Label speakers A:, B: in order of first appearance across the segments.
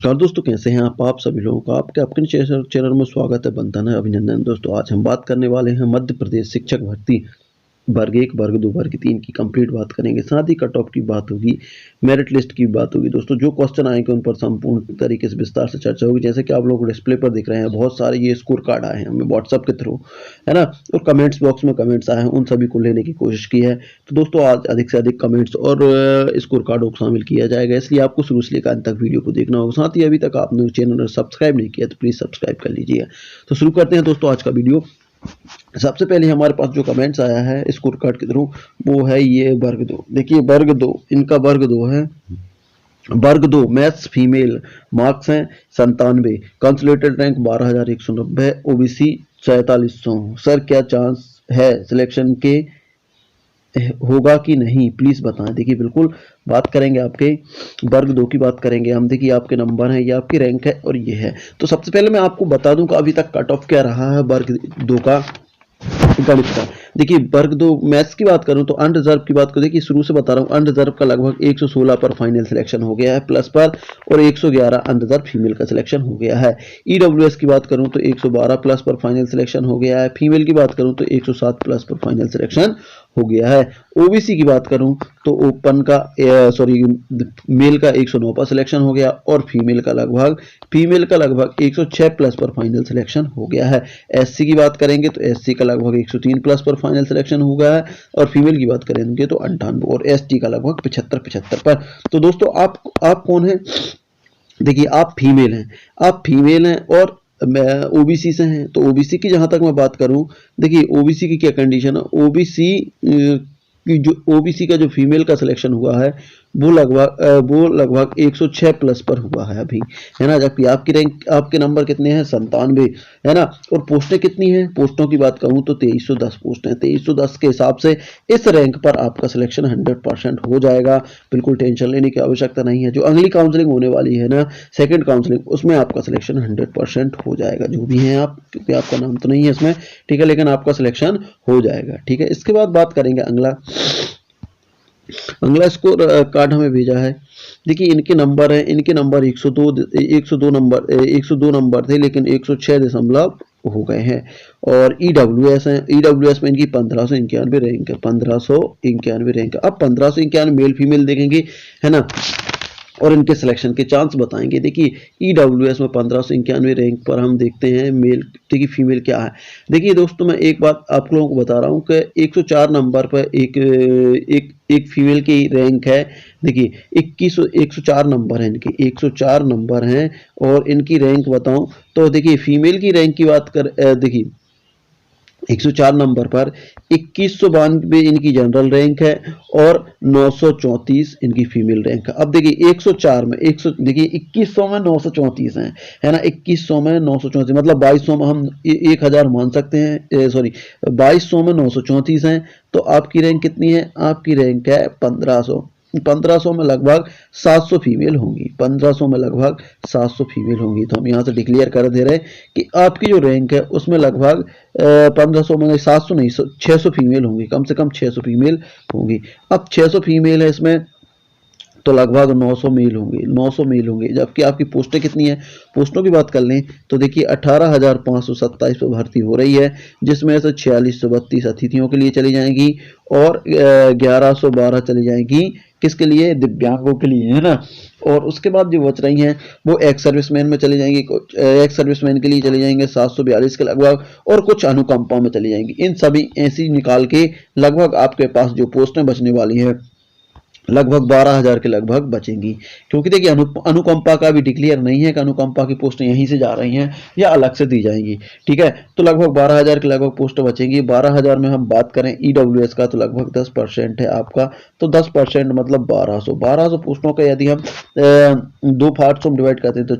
A: नमस्कार दोस्तों, कैसे हैं आप सभी लोगों का आपके अपने चैनल में स्वागत है, बंधन है, अभिनंदन। दोस्तों आज हम बात करने वाले हैं मध्य प्रदेश शिक्षक भर्ती वर्ग 1, वर्ग 2, वर्ग 3 की कंप्लीट बात करेंगे। साथ ही कट ऑफ की बात होगी, मेरिट लिस्ट की बात होगी। दोस्तों जो क्वेश्चन आएंगे उन पर संपूर्ण तरीके से विस्तार से चर्चा होगी। जैसे कि आप लोग डिस्प्ले पर दिख रहे हैं, बहुत सारे ये स्कोर कार्ड आए हैं हमें व्हाट्सएप के थ्रू, है ना, और कमेंट्स बॉक्स में कमेंट्स आए हैं, उन सभी को लेने की कोशिश की है। तो दोस्तों आज अधिक से अधिक कमेंट्स और स्कोर कार्डों को शामिल किया जाएगा, इसलिए आपको शुरू से लेकर अंत तक वीडियो को देखना होगा। साथ ही अभी तक आपने चैनल सब्सक्राइब नहीं किया तो प्लीज़ सब्सक्राइब कर लीजिए। तो शुरू करते हैं दोस्तों आज का वीडियो। सबसे पहले हमारे पास जो कमेंट्स आया है स्कोर कार्ड के थ्रू, वो है ये वर्ग 2। देखिए वर्ग 2, इनका वर्ग 2 है। वर्ग 2 मैथ्स फीमेल, मार्क्स हैं 97, कंसोलिडेटेड रैंक 12,190, ओबीसी 4700। सर क्या चांस है सिलेक्शन के होगा कि नहीं, प्लीज बताएं। देखिए बिल्कुल बात करेंगे, आपके वर्ग 2 की बात करेंगे हम। देखिए आपके नंबर हैं, ये आपकी रैंक है और ये है। तो सबसे पहले मैं आपको बता दूं कि अभी तक कट ऑफ क्या रहा है वर्ग 2 का गणित का। देखिए वर्ग 2 मैथ्स की बात करूं तो अनरिजर्व की बात करूं, देखिए शुरू से बता रहा हूं, अनरिजर्व का लगभग 116 पर फाइनल सिलेक्शन हो गया है प्लस पर, और 111 अनरिजर्व फीमेल का सिलेक्शन हो गया है। ईडब्ल्यूएस की बात करूं तो 112 प्लस पर फाइनल सिलेक्शन हो गया है। फीमेल की बात करूं तो 107 प्लस पर फाइनल सिलेक्शन हो गया है। ओबीसी की बात करूं तो ओपन का मेल का 109 पर सिलेक्शन हो गया, और फीमेल का लगभग 106 प्लस पर फाइनल सिलेक्शन हो गया है। एससी की बात करेंगे तो एससी का लगभग 103 प्लस पर फाइनल सिलेक्शन हो गया है, और फीमेल की बात करेंगे तो 98, और एसटी का लगभग 75 पर। तो दोस्तों आप कौन है? देखिए आप फीमेल हैं और ओबीसी से हैं। तो ओबीसी की जहां तक मैं बात करूं, देखिए ओबीसी की क्या कंडीशन है, ओबीसी का जो फीमेल का सिलेक्शन हुआ है वो लगभग 106 प्लस पर हुआ है अभी, है ना। जबकि आपकी रैंक, आपके नंबर कितने हैं, 97, है ना। और पोस्टें कितनी हैं, पोस्टों की बात कहूं तो 2310 पोस्ट हैं। 2310 के हिसाब से इस रैंक पर आपका सिलेक्शन 100% हो जाएगा। बिल्कुल टेंशन लेने की आवश्यकता नहीं है। जो अगली काउंसलिंग होने वाली है ना, सेकंड काउंसलिंग, उसमें आपका सिलेक्शन 100% हो जाएगा। जो भी हैं आप, क्योंकि आपका नाम तो नहीं है इसमें, ठीक है, लेकिन आपका सिलेक्शन हो जाएगा, ठीक है। इसके बाद बात करेंगे अगला स्कोर कार्ड हमें भेजा है। देखिए इनके नंबर है, इनके नंबर 102 नंबर थे, लेकिन 106 दशमलव हो गए हैं। और ईडब्ल्यूएस है, ईडब्ल्यूएस में इनकी 1591 रैंक है, 1591 रैंक है। अब 1591 मेल फीमेल देखेंगे, है ना, और इनके सिलेक्शन के चांस बताएंगे। देखिए ईडब्ल्यूएस में 1591 रैंक पर हम देखते हैं मेल, देखिए फीमेल क्या है। देखिए दोस्तों मैं एक बात आप लोगों को बता रहा हूँ कि 104 नंबर पर एक फीमेल की रैंक है। देखिए 104 नंबर है इनके, 104 नंबर हैं, और इनकी रैंक बताऊं तो देखिए फीमेल की रैंक की बात कर, देखिए 104 नंबर पर 2192 इनकी जनरल रैंक है, और 934 इनकी फीमेल रैंक है। अब देखिए 104 में 100, देखिए 2100 में 934 हैं, है ना। 2100 में 934 मतलब 2200 में हम 1000 मान सकते हैं, सॉरी 2200 में 934 हैं। तो आपकी रैंक कितनी है? आपकी रैंक है 1500। 1500 में लगभग 700 फीमेल होंगी, 1500 में लगभग 700 फीमेल होंगी। तो हम यहाँ से डिक्लेयर कर दे रहे हैं कि आपकी जो रैंक है उसमें लगभग 1500 में 700 नहीं, 600 फीमेल होंगी, कम से कम 600 फीमेल होंगी। अब 600 फीमेल है इसमें, तो लगभग 900 मेल होंगे, 900 मेल होंगे। जबकि आपकी पोस्टें कितनी है, पोस्टों की बात कर लें तो देखिए 18,527 पर भर्ती हो रही है, जिसमें से 4632 अतिथियों के लिए चली जाएंगी, और 1112 चली जाएंगी किसके लिए, दिव्यांगों के लिए, है ना। और उसके बाद जो बच रही हैं वो एक्स सर्विसमैन में चली जाएंगी, एक्स सर्विसमैन के लिए चली जाएंगे 742 के लगभग, और कुछ अनुकंपा में चली जाएंगी। इन सभी ऐसी निकाल के लगभग आपके पास जो पोस्टें बचने वाली हैं लगभग 12,000 के लगभग बचेंगी। क्योंकि देखिए अनुकंपा का भी डिक्लेयर नहीं है कि अनुकंपा की पोस्टें यहीं से जा रही हैं या अलग से दी जाएंगी, ठीक है। तो लगभग 12,000 के लगभग पोस्ट बचेंगी। 12,000 में हम बात करें ईडब्ल्यूएस का तो लगभग 10% है आपका, तो 10% मतलब 1200 पोस्टों का यदि हम दो पार्ट्स में डिवाइड करते हैं तो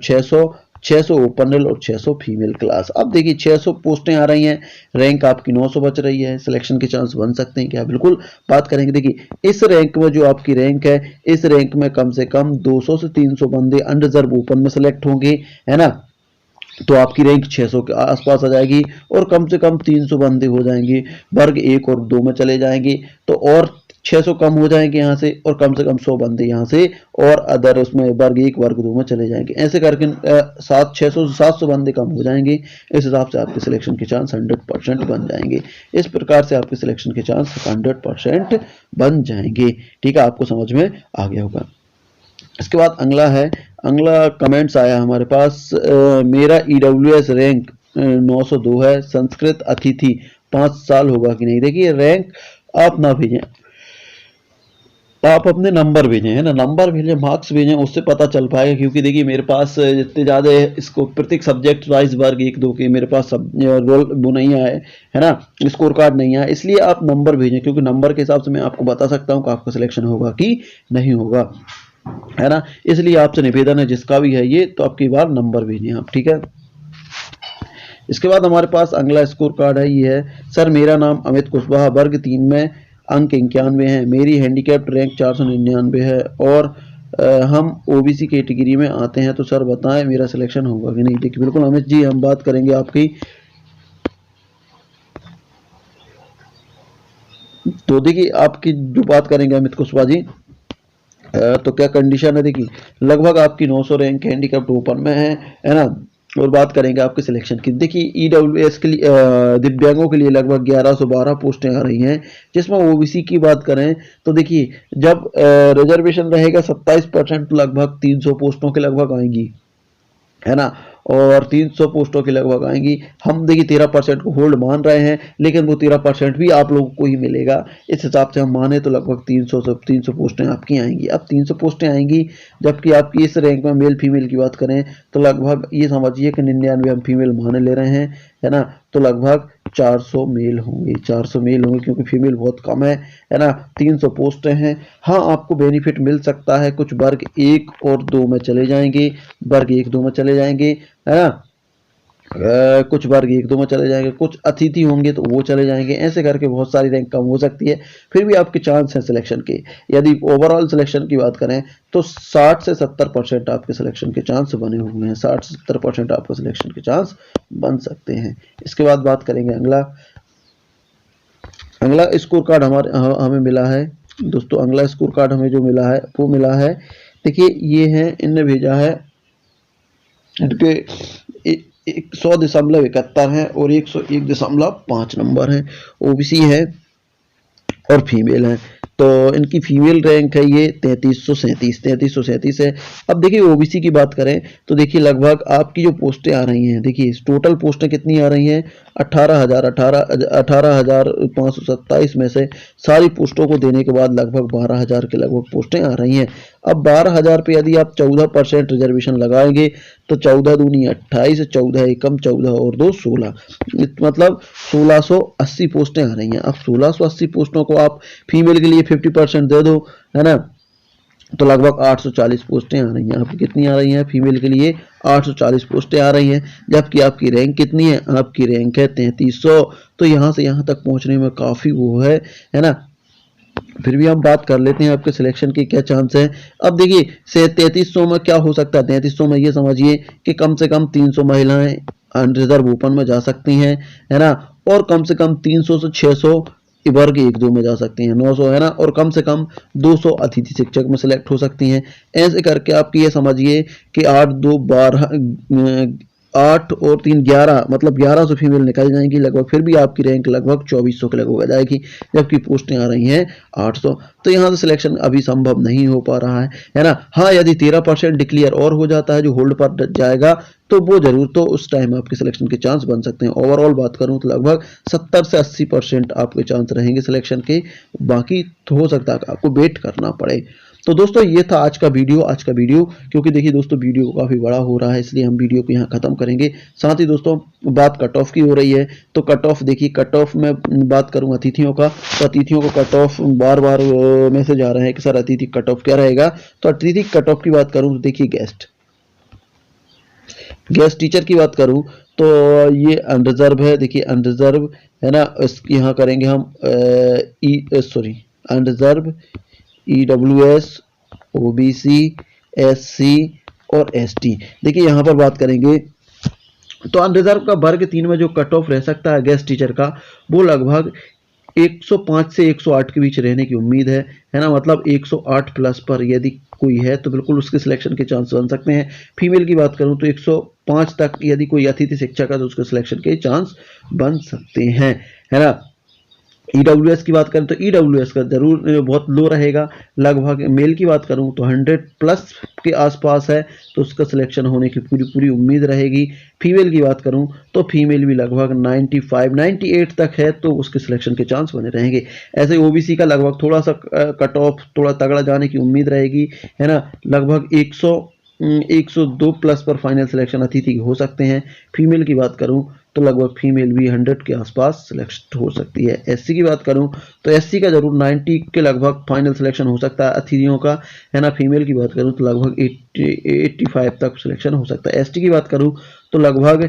A: 600 ओपन और 600 फीमेल क्लास। अब देखिए 600 पोस्टें आ रही हैं, रैंक आपकी 900 बच रही है, सिलेक्शन के चांस बन सकते हैं क्या? बिल्कुल बात करेंगे। देखिए इस रैंक में जो आपकी रैंक है, इस रैंक में कम से कम 200 से 300 बंदे अनरिजर्व ओपन में सेलेक्ट होंगे, है ना। तो आपकी रैंक 600 के आसपास आ जाएगी, और कम से कम 300 बंदे हो जाएंगे वर्ग 1 और 2 में चले जाएंगे, तो और 600 कम हो जाएंगे यहाँ से, और कम से कम 100 बंदे यहाँ से और अदर उसमें वर्ग 1 वर्ग 2 में चले जाएंगे। ऐसे करके 600 से 700 बंदे कम हो जाएंगे। इस हिसाब से आपके सिलेक्शन के चांस 100% बन जाएंगे। इस प्रकार से आपके सिलेक्शन के चांस 100% बन जाएंगे। ठीक है, आपको समझ में आ गया होगा। इसके बाद अगला कमेंट्स आया हमारे पास, मेरा EWS रैंक 902 है, संस्कृत अतिथि 5 साल होगा कि नहीं। देखिए रैंक आप ना भेजें, आप अपने नंबर भेजें, है ना, नंबर भेजें, मार्क्स भेजें, उससे पता चल पाएगा। क्योंकि देखिए मेरे पास जितने ज़्यादा इसको प्रत्येक सब्जेक्ट वाइज वर्ग 1 2 के मेरे पास सब रोल वो नहीं आए, है ना, स्कोर कार्ड नहीं आया, इसलिए आप नंबर भेजें, क्योंकि नंबर के हिसाब से मैं आपको बता सकता हूँ कि आपका सिलेक्शन होगा कि नहीं होगा, है ना। इसलिए आपसे निवेदन है जिसका भी है ये, तो आपकी बार नंबर भेजें आप। ठीक है, इसके बाद हमारे पास अगला स्कोर कार्ड है, ये है, सर मेरा नाम अमित कुशवाहा, वर्ग 3 में अंक 91 हैं, मेरी हैंडीकैप्ड रैंक 499 है और हम ओबीसी कैटेगरी में आते हैं, तो सर बताएं मेरा सिलेक्शन होगा कि नहीं। देखिए बिल्कुल अमित जी, हम बात करेंगे आपकी। तो देखिए आपकी जो बात करेंगे अमित कुशवाहा जी, तो क्या कंडीशन है, देखिए लगभग आपकी 900 रैंक हैंडीकैप्ड ओपन में है ना। और बात करेंगे आपके सिलेक्शन की। देखिए ईडब्ल्यूएस के लिए दिव्यांगों के लिए लगभग 1112 पोस्टें आ रही हैं, जिसमें ओबीसी की बात करें तो देखिए जब रिजर्वेशन रहेगा 27%, लगभग 300 पोस्टों के लगभग आएंगी, है ना, और 300 पोस्टों के लगभग आएंगी। हम देखिए 13% को होल्ड मान रहे हैं, लेकिन वो 13% भी आप लोगों को ही मिलेगा। इस हिसाब से हम माने तो लगभग 300 पोस्टें आपकी आएंगी। अब 300 पोस्टें आएंगी, जबकि आपकी इस रैंक में मेल फीमेल की बात करें तो लगभग ये समझिए कि 99 हम फीमेल माने ले रहे हैं, है ना, तो लगभग 400 मेल होंगे, 400 मेल होंगे, क्योंकि फीमेल बहुत कम है ना। 300 पोस्टें हैं। हाँ, आपको बेनिफिट मिल सकता है, कुछ वर्ग 1 और 2 में चले जाएंगे, वर्ग 1 2 में चले जाएंगे, है ना, कुछ वर्ग 1 2 में चले जाएंगे, कुछ अतिथि होंगे तो वो चले जाएंगे। ऐसे करके बहुत सारी रैंक कम हो सकती है, फिर भी आपके चांस हैं सिलेक्शन के। यदि ओवरऑल सिलेक्शन की बात करें तो 60 से 70% आपके सिलेक्शन के चांस बने हुए हैं, 60 से 70% आपको सिलेक्शन के चांस बन सकते हैं। इसके बाद बात करेंगे अगला स्कोर कार्ड हमें मिला है दोस्तों। अगला स्कोर कार्ड हमें जो मिला है वो मिला है, देखिए ये है, इनने भेजा है इनके 100.71 है और 101.5 नंबर है, ओबीसी है और फीमेल है। तो इनकी फीमेल रैंक है ये 3337 है। अब देखिए ओबीसी की बात करें तो देखिए लगभग आपकी जो पोस्टें आ रही हैं, देखिए टोटल पोस्टें कितनी आ रही हैं, 18,527 में से सारी पोस्टों को देने के बाद लगभग 12,000 के लगभग पोस्टें आ रही हैं। अब 12,000 पे यदि आप 14% रिजर्वेशन लगाएंगे तो 14 दूनी 28, 14 एकम 14 और 2 16, मतलब 1680 पोस्टें आ रही हैं। अब 1680 पोस्टों को आप फीमेल के लिए 50% दे दो, है ना, तो लगभग 840 पोस्टें आ रही हैं। आपकी कितनी आ रही हैं, फीमेल के लिए 840 पोस्टें आ रही हैं, जबकि आपकी रैंक कितनी है, आपकी रैंक है 3300। तो यहाँ से यहाँ तक पहुँचने में काफ़ी वो है ना। फिर भी हम बात कर लेते हैं आपके सिलेक्शन के क्या चांस हैं। अब देखिए से 3300 में क्या हो सकता है, 3300 में ये समझिए कि कम से कम 300 महिलाएं अनरिजर्व ओपन में जा सकती हैं, है ना, और कम से कम 300 से 600 वर्ग 1 2 में जा सकती हैं, 900, है ना, और कम से कम 200 अतिथि शिक्षक में सिलेक्ट हो सकती हैं। ऐसे करके आपकी ये समझिए कि 8 2 12 8 और 3 11, मतलब 1100 फीमेल निकल जाएंगी लगभग। फिर भी आपकी रैंक लगभग 2400 के लगभग आ जाएगी, जबकि पोस्टें आ रही हैं 800। तो यहाँ से सिलेक्शन अभी संभव नहीं हो पा रहा है ना। हाँ, यदि 13% डिक्लेयर और हो जाता है जो होल्ड पर जाएगा तो वो जरूर, तो उस टाइम आपके सिलेक्शन के चांस बन सकते हैं। ओवरऑल बात करूं तो लगभग 70 से 80% आपके चांस रहेंगे सिलेक्शन के, बाकी तो हो सकता है आपको वेट करना पड़े। तो दोस्तों ये था आज का वीडियो, क्योंकि देखिए दोस्तों वीडियो काफ़ी बड़ा हो रहा है, इसलिए हम वीडियो को यहाँ ख़त्म करेंगे। साथ ही दोस्तों बात कट ऑफ की हो रही है, तो कट ऑफ देखिए, कट ऑफ में बात करूँ अतिथियों का, तो अतिथियों को कट ऑफ बार बार मैसेज आ रहे हैं कि सर अतिथि कट ऑफ क्या रहेगा। तो अतिथि कट ऑफ की बात करूँ तो देखिए गेस्ट टीचर की बात करूं तो ये अनरिजर्व है, देखिए अनरिजर्व है ना, यहाँ करेंगे हम अनरिजर्व, EWS, OBC, SC और ST। देखिए यहाँ पर बात करेंगे तो अनरिजर्व का वर्ग 3 में जो कट ऑफ रह सकता है गेस्ट टीचर का, वो लगभग 105 से 108 के बीच रहने की उम्मीद है ना, मतलब 108 प्लस पर यदि कोई है तो बिल्कुल उसके सिलेक्शन के चांस बन सकते हैं। फीमेल की बात करूं तो 105 तक यदि कोई अतिथि शिक्षक है तो उसके सिलेक्शन के चांस बन सकते हैं, है ना। ईडब्ल्यूएस की बात करें तो ईडब्ल्यूएस का जरूर बहुत लो रहेगा, लगभग मेल की बात करूं तो 100 प्लस के आसपास है तो उसका सिलेक्शन होने की पूरी पूरी उम्मीद रहेगी। फीमेल की बात करूं तो फीमेल भी लगभग 95 98 तक है तो उसके सिलेक्शन के चांस बने रहेंगे। ऐसे ओबीसी का लगभग थोड़ा सा कट ऑफ थोड़ा तगड़ा जाने की उम्मीद रहेगी, है ना, लगभग 102 प्लस पर फाइनल सिलेक्शन अतिथि हो सकते हैं। फीमेल की बात करूं तो लगभग फीमेल भी 100 के आसपास सिलेक्ट हो सकती है। एससी की बात करूं तो एससी का जरूर 90 के लगभग फाइनल सिलेक्शन हो सकता है अतिथियों का, है ना। फीमेल की बात करूं तो लगभग 85 तक सिलेक्शन हो सकता है। एसटी की बात करूं तो लगभग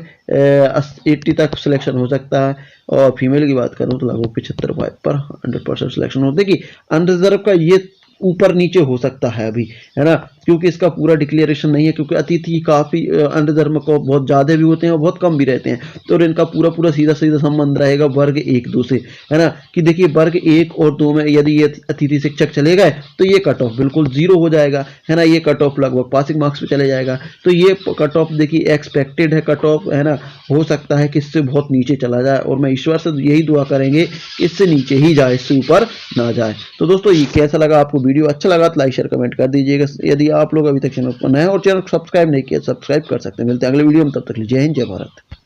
A: 80 तक सिलेक्शन हो सकता है, और फीमेल की बात करूं तो लगभग 75 पर 100% सिलेक्शन होता है। कि अनरिजर्व का ये ऊपर नीचे हो सकता है अभी, है ना, क्योंकि इसका पूरा डिक्लेरेशन नहीं है, क्योंकि अतिथि काफी अनरिजर्व को बहुत ज्यादा भी होते हैं और बहुत कम भी रहते हैं, तो इनका पूरा पूरा सीधा सीधा संबंध रहेगा वर्ग 1-2 से, है ना। कि देखिए वर्ग 1 और 2 में यदि ये अतिथि शिक्षक चले गए तो ये कट ऑफ बिल्कुल 0 हो जाएगा, है ना, ये कट ऑफ लगभग पासिंग मार्क्स पे चले जाएगा। तो ये कट ऑफ देखिए एक्सपेक्टेड है कट ऑफ, है ना, हो सकता है कि इससे बहुत नीचे चला जाए, और मैं ईश्वर से यही दुआ करेंगे कि इससे नीचे ही जाए, इससे ऊपर ना जाए। तो दोस्तों ये कैसा लगा आपको वीडियो, अच्छा लगा तो लाइक शेयर कमेंट कर दीजिएगा। यदि आप लोग अभी तक चैनल पर नए हैं और चैनल को सब्सक्राइब नहीं किया सब्सक्राइब कर सकते हैं। मिलते हैं अगले वीडियो में, तब तक जय हिंद जय भारत।